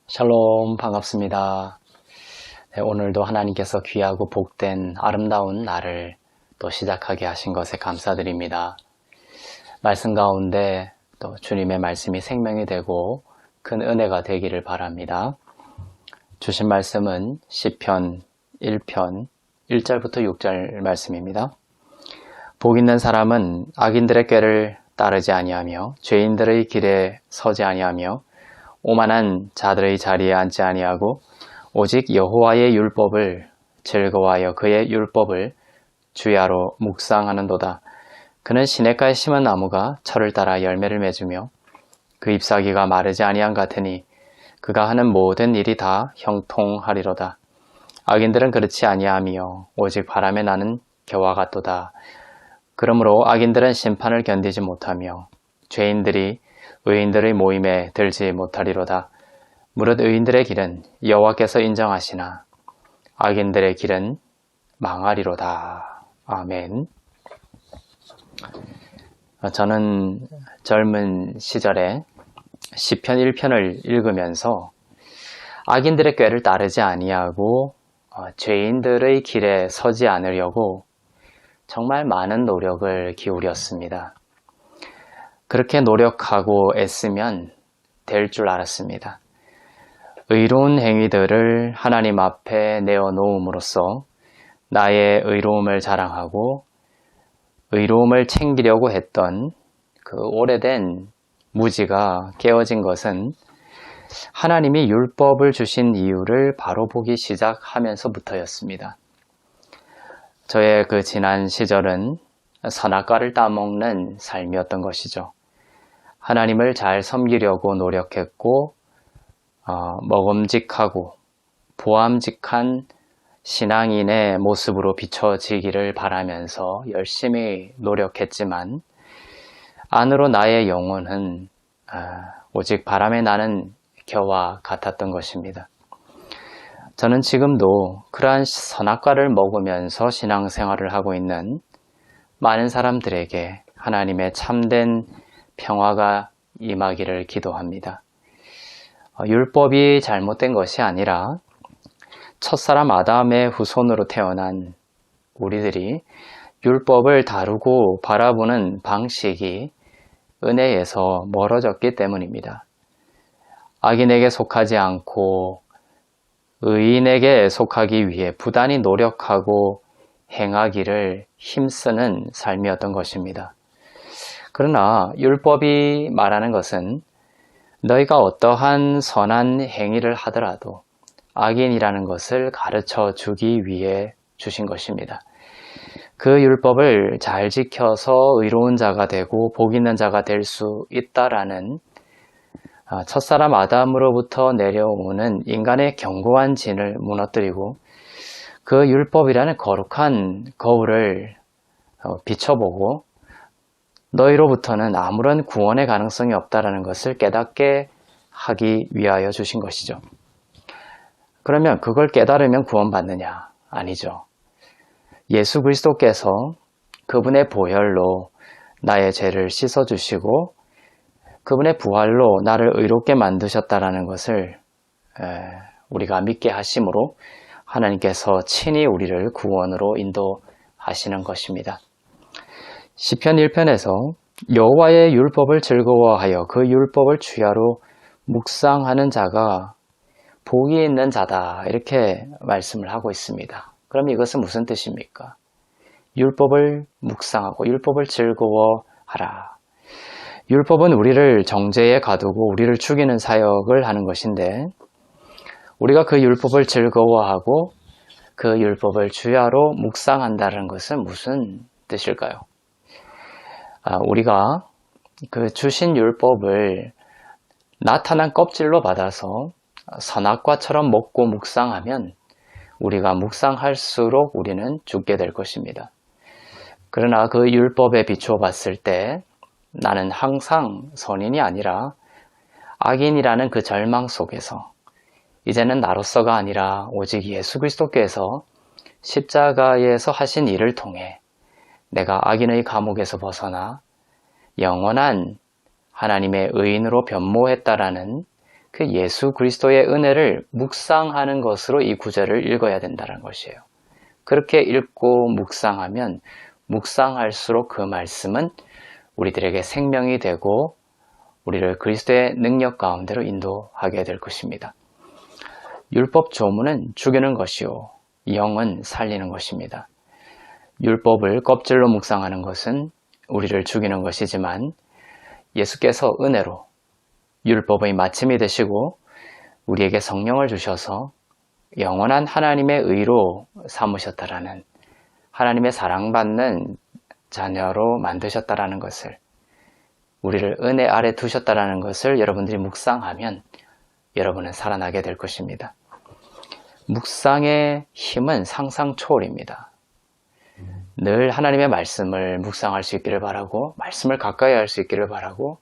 샬롬 반갑습니다. 네, 오늘도 하나님께서 귀하고 복된 아름다운 날을 또 시작하게 하신 것에 감사드립니다. 말씀 가운데 또 주님의 말씀이 생명이 되고 큰 은혜가 되기를 바랍니다. 주신 말씀은 시편 1편 1절부터 6절 말씀입니다. 복 있는 사람은 악인들의 꾀를 따르지 아니하며 죄인들의 길에 서지 아니하며 오만한 자들의 자리에 앉지 아니하고 오직 여호와의 율법을 즐거워하여 그의 율법을 주야로 묵상하는도다. 그는 시냇가에 심은 나무가 철을 따라 열매를 맺으며 그 잎사귀가 마르지 아니한 같으니 그가 하는 모든 일이 다 형통하리로다. 악인들은 그렇지 아니하며 오직 바람에 나는 겨와 같도다. 그러므로 악인들은 심판을 견디지 못하며 죄인들이 의인들의 모임에 들지 못하리로다. 무릇 의인들의 길은 여호와께서 인정하시나 악인들의 길은 망하리로다. 아멘. 저는 젊은 시절에 시편 1편을 읽으면서 악인들의 꾀를 따르지 아니하고 죄인들의 길에 서지 않으려고 정말 많은 노력을 기울였습니다. 그렇게 노력하고 애쓰면 될 줄 알았습니다. 의로운 행위들을 하나님 앞에 내어놓음으로써 나의 의로움을 자랑하고 의로움을 챙기려고 했던 그 오래된 무지가 깨어진 것은 하나님이 율법을 주신 이유를 바로 보기 시작하면서부터였습니다. 저의 그 지난 시절은 선악과를 따먹는 삶이었던 것이죠. 하나님을 잘 섬기려고 노력했고 먹음직하고 보암직한 신앙인의 모습으로 비춰지기를 바라면서 열심히 노력했지만 안으로 나의 영혼은 오직 바람에 나는 겨와 같았던 것입니다. 저는 지금도 그러한 선악과를 먹으면서 신앙생활을 하고 있는 많은 사람들에게 하나님의 참된 평화가 임하기를 기도합니다. 율법이 잘못된 것이 아니라 첫사람 아담의 후손으로 태어난 우리들이 율법을 다루고 바라보는 방식이 은혜에서 멀어졌기 때문입니다. 악인에게 속하지 않고 의인에게 속하기 위해 부단히 노력하고 행하기를 힘쓰는 삶이었던 것입니다. 그러나 율법이 말하는 것은 너희가 어떠한 선한 행위를 하더라도 악인이라는 것을 가르쳐 주기 위해 주신 것입니다. 그 율법을 잘 지켜서 의로운 자가 되고 복 있는 자가 될 수 있다라는 첫사람 아담으로부터 내려오는 인간의 견고한 진을 무너뜨리고 그 율법이라는 거룩한 거울을 비춰보고 너희로부터는 아무런 구원의 가능성이 없다라는 것을 깨닫게 하기 위하여 주신 것이죠. 그러면 그걸 깨달으면 구원받느냐? 아니죠. 예수 그리스도께서 그분의 보혈로 나의 죄를 씻어주시고 그분의 부활로 나를 의롭게 만드셨다라는 것을 우리가 믿게 하심으로 하나님께서 친히 우리를 구원으로 인도하시는 것입니다. 시편 1편에서 여호와의 율법을 즐거워하여 그 율법을 주야로 묵상하는 자가 복이 있는 자다 이렇게 말씀을 하고 있습니다. 그럼 이것은 무슨 뜻입니까? 율법을 묵상하고 율법을 즐거워하라. 율법은 우리를 정죄에 가두고 우리를 죽이는 사역을 하는 것인데 우리가 그 율법을 즐거워하고 그 율법을 주야로 묵상한다는 것은 무슨 뜻일까요? 우리가 그 주신 율법을 나타난 껍질로 받아서 선악과처럼 먹고 묵상하면 우리가 묵상할수록 우리는 죽게 될 것입니다. 그러나 그 율법에 비추어 봤을 때 나는 항상 선인이 아니라 악인이라는 그 절망 속에서 이제는 나로서가 아니라 오직 예수 그리스도께서 십자가에서 하신 일을 통해 내가 악인의 감옥에서 벗어나 영원한 하나님의 의인으로 변모했다라는 그 예수 그리스도의 은혜를 묵상하는 것으로 이 구절을 읽어야 된다는 것이에요. 그렇게 읽고 묵상하면 묵상할수록 그 말씀은 우리들에게 생명이 되고 우리를 그리스도의 능력 가운데로 인도하게 될 것입니다. 율법 조문은 죽이는 것이요 영은 살리는 것입니다. 율법을 껍질로 묵상하는 것은 우리를 죽이는 것이지만 예수께서 은혜로 율법의 마침이 되시고 우리에게 성령을 주셔서 영원한 하나님의 의로 삼으셨다라는, 하나님의 사랑받는 자녀로 만드셨다라는 것을, 우리를 은혜 아래 두셨다라는 것을 여러분들이 묵상하면 여러분은 살아나게 될 것입니다. 묵상의 힘은 상상 초월입니다. 늘 하나님의 말씀을 묵상할 수 있기를 바라고, 말씀을 가까이 할 수 있기를 바라고,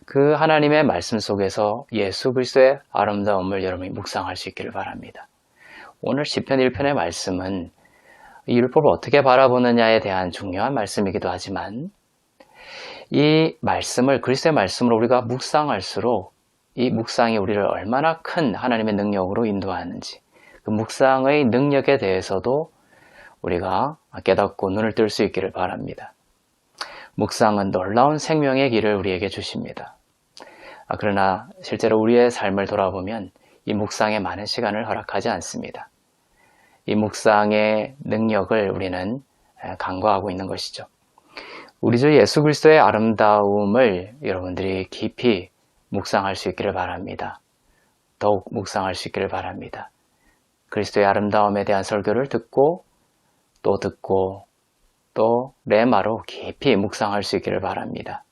그 하나님의 말씀 속에서 예수 그리스도의 아름다움을 여러분이 묵상할 수 있기를 바랍니다. 오늘 시편 1편의 말씀은 이 율법을 어떻게 바라보느냐에 대한 중요한 말씀이기도 하지만, 이 말씀을, 그리스도의 말씀으로 우리가 묵상할수록 이 묵상이 우리를 얼마나 큰 하나님의 능력으로 인도하는지, 그 묵상의 능력에 대해서도 우리가 깨닫고 눈을 뜰 수 있기를 바랍니다. 묵상은 놀라운 생명의 길을 우리에게 주십니다. 그러나 실제로 우리의 삶을 돌아보면 이 묵상에 많은 시간을 허락하지 않습니다. 이 묵상의 능력을 우리는 간과하고 있는 것이죠. 우리 주 예수 그리스도의 아름다움을 여러분들이 깊이 묵상할 수 있기를 바랍니다. 더욱 묵상할 수 있기를 바랍니다. 그리스도의 아름다움에 대한 설교를 듣고 또 레마로 깊이 묵상할 수 있기를 바랍니다.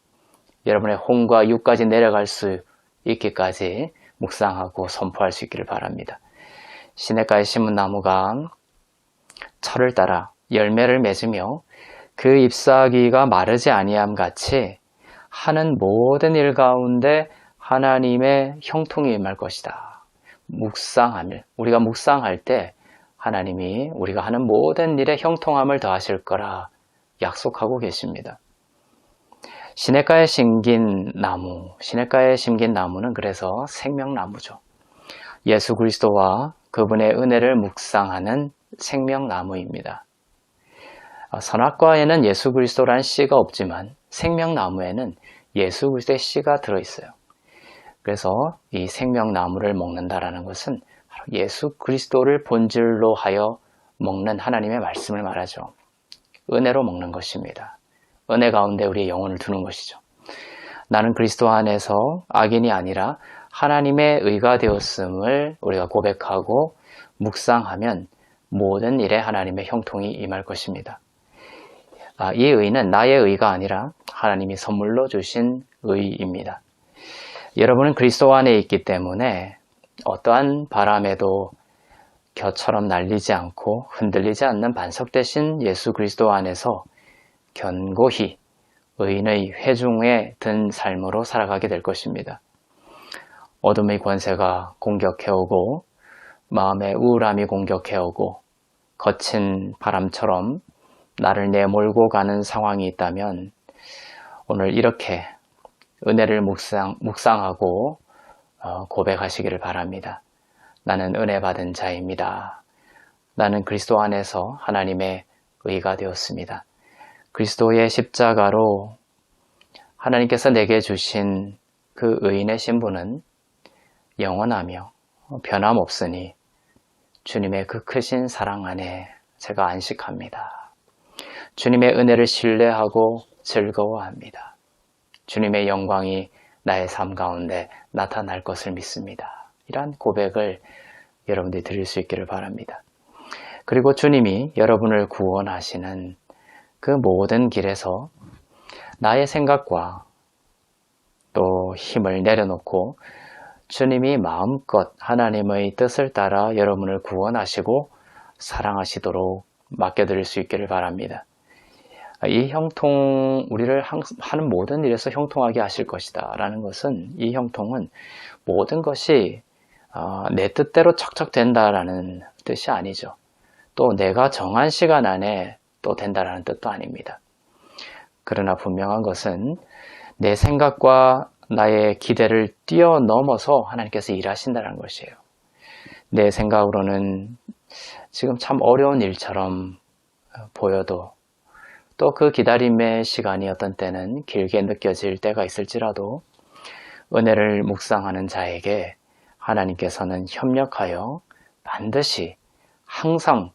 여러분의 혼과 육까지 내려갈 수 있기까지 묵상하고 선포할 수 있기를 바랍니다. 시냇가에 심은 나무가 철을 따라 열매를 맺으며 그 잎사귀가 마르지 아니함 같이 하는 모든 일 가운데 하나님의 형통이 임할 것이다. 우리가 묵상할 때 하나님이 우리가 하는 모든 일에 형통함을 더하실 거라 약속하고 계십니다. 시냇가에 심긴 나무는 그래서 생명나무죠. 예수 그리스도와 그분의 은혜를 묵상하는 생명나무입니다. 선악과에는 예수 그리스도라는 씨가 없지만 생명나무에는 예수 그리스도의 씨가 들어있어요. 그래서 이 생명나무를 먹는다라는 것은 예수 그리스도를 본질로 하여 먹는 하나님의 말씀을 말하죠. 은혜로 먹는 것입니다. 은혜 가운데 우리의 영혼을 두는 것이죠. 나는 그리스도 안에서 악인이 아니라 하나님의 의가 되었음을 우리가 고백하고 묵상하면 모든 일에 하나님의 형통이 임할 것입니다. 이 의는 나의 의가 아니라 하나님이 선물로 주신 의입니다. 여러분은 그리스도 안에 있기 때문에 어떠한 바람에도 겨처럼 날리지 않고 흔들리지 않는 반석 대신 예수 그리스도 안에서 견고히 의인의 회중에 든 삶으로 살아가게 될 것입니다. 어둠의 권세가 공격해오고 마음의 우울함이 공격해오고 거친 바람처럼 나를 내몰고 가는 상황이 있다면 오늘 이렇게 은혜를 묵상하고 고백하시기를 바랍니다. 나는 은혜 받은 자입니다. 나는 그리스도 안에서 하나님의 의가 되었습니다. 그리스도의 십자가로 하나님께서 내게 주신 그 의인의 신분은 영원하며 변함없으니 주님의 그 크신 사랑 안에 제가 안식합니다. 주님의 은혜를 신뢰하고 즐거워합니다. 주님의 영광이 나의 삶 가운데 나타날 것을 믿습니다. 이러한 고백을 여러분들이 드릴 수 있기를 바랍니다. 그리고 주님이 여러분을 구원하시는 그 모든 길에서 나의 생각과 또 힘을 내려놓고 주님이 마음껏 하나님의 뜻을 따라 여러분을 구원하시고 사랑하시도록 맡겨드릴 수 있기를 바랍니다. 이 형통, 우리를 하는 모든 일에서 형통하게 하실 것이다 라는 것은, 이 형통은 모든 것이 내 뜻대로 척척 된다라는 뜻이 아니죠. 또 내가 정한 시간 안에 또 된다라는 뜻도 아닙니다. 그러나 분명한 것은 내 생각과 나의 기대를 뛰어넘어서 하나님께서 일하신다는 것이에요. 내 생각으로는 지금 참 어려운 일처럼 보여도 또 그 기다림의 시간이 어떤 때는 길게 느껴질 때가 있을지라도 은혜를 묵상하는 자에게 하나님께서는 협력하여 반드시 항상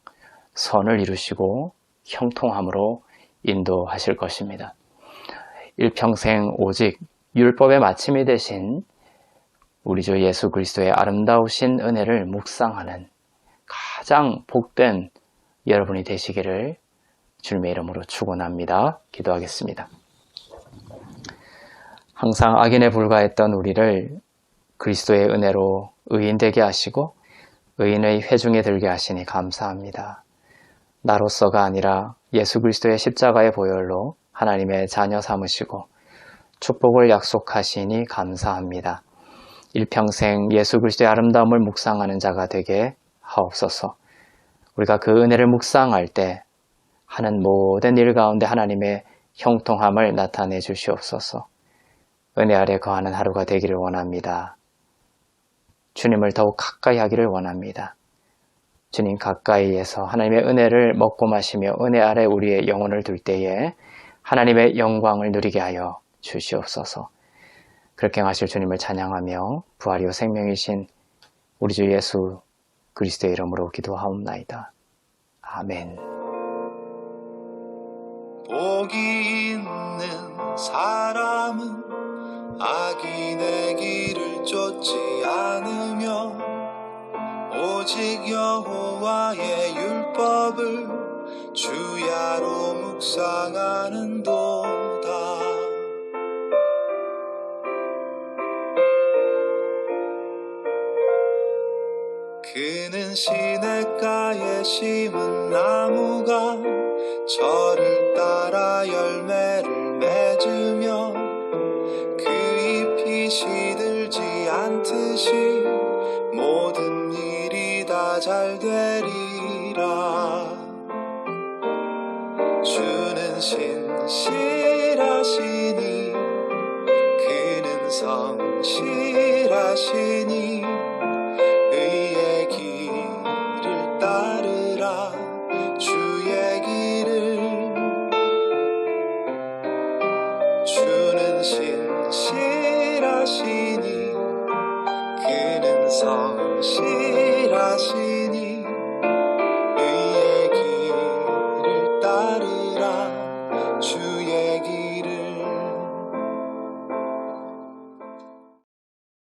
선을 이루시고 형통함으로 인도하실 것입니다. 일평생 오직 율법의 마침이 되신 우리 주 예수 그리스도의 아름다우신 은혜를 묵상하는 가장 복된 여러분이 되시기를 주님의 이름으로 축원합니다. 기도하겠습니다. 항상 악인에 불과했던 우리를 그리스도의 은혜로 의인되게 하시고 의인의 회중에 들게 하시니 감사합니다. 나로서가 아니라 예수 그리스도의 십자가의 보혈로 하나님의 자녀 삼으시고 축복을 약속하시니 감사합니다. 일평생 예수 그리스도의 아름다움을 묵상하는 자가 되게 하옵소서. 우리가 그 은혜를 묵상할 때 하는 모든 일 가운데 하나님의 형통함을 나타내 주시옵소서. 은혜 아래 거하는 하루가 되기를 원합니다. 주님을 더욱 가까이 하기를 원합니다. 주님 가까이에서 하나님의 은혜를 먹고 마시며 은혜 아래 우리의 영혼을 둘 때에 하나님의 영광을 누리게 하여 주시옵소서. 그렇게 하실 주님을 찬양하며 부활이요 생명이신 우리 주 예수 그리스도의 이름으로 기도하옵나이다. 아멘. 복이 있는 사람은 악인의 길을 쫓지 않으며 오직 여호와의 율법을 주야로 묵상하는도다. 그는 시냇가에 심은 나무가 저를 따라 열매를 맺으며 그 잎이 시들지 않듯이 모든 일이 다 잘 되리라. 주는 신실하시니 그는 성실하시니 의의 길을 따르라. 주의 길을 주는 신실하시니